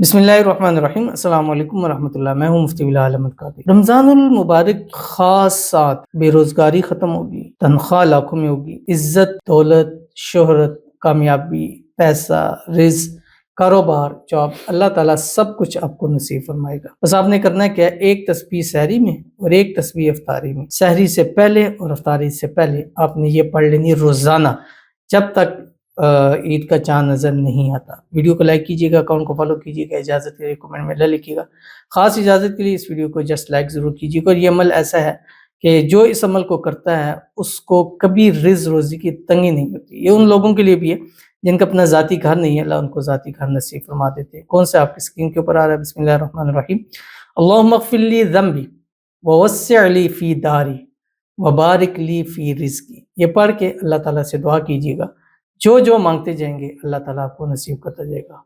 बिस्मिल्लाहिर्रहमानिर्रहीम अस्सलाम वालेकुम वरहमतुल्लाह। मैं हूँ मुफ्ती बिलाल अहमद कादरी। रमज़ानुल मुबारक ख़ास साथ बेरोज़गारी ख़त्म होगी, तनख्वाह लाखों में होगी, इज़्ज़त, दौलत, शोहरत, कामयाबी, पैसा, रिज़्क़, कारोबार, जॉब, अल्लाह ताला सब कुछ आपको नसीब फरमाएगा। बस आपने करना है क्या, एक तस्बीह सहरी में और एक तस्बीह इफ्तारी में। सहरी से पहले और इफ्तारी से पहले आपने ये पढ़ लेनी रोज़ाना, जब तक ईद का चाँद नज़र नहीं आता। वीडियो को लाइक कीजिएगा, अकाउंट को फॉलो कीजिएगा, इजाज़त के लिए कमेंट में ला लिखिएगा। ख़ास इजाज़त के लिए इस वीडियो को जस्ट लाइक ज़रूर कीजिएगा। और ये अमल ऐसा है कि जो इस अमल को करता है उसको कभी रिज़्क़ रोज़ी की तंगी नहीं होती। ये उन लोगों के लिए भी है जिनका अपना ज़ाती घर नहीं है, अल्लाह उनको ज़ाती घर नसीब फरमा देते हैं। कौन सा आपकी स्क्रीन के ऊपर आ रहा है? बिस्मिल्लाहिर्रहमानिर्रहीम। अल्लाहुम्मा इग़फ़िर ली ज़ंबी व वस्सिअ ली फ़ी दारी व बारिक ली फ़ी रिज़्क़ी। ये पढ़ के अल्लाह ताला से दुआ कीजिएगा। जो मांगते जाएंगे अल्लाह ताला आपको नसीब करता जाएगा।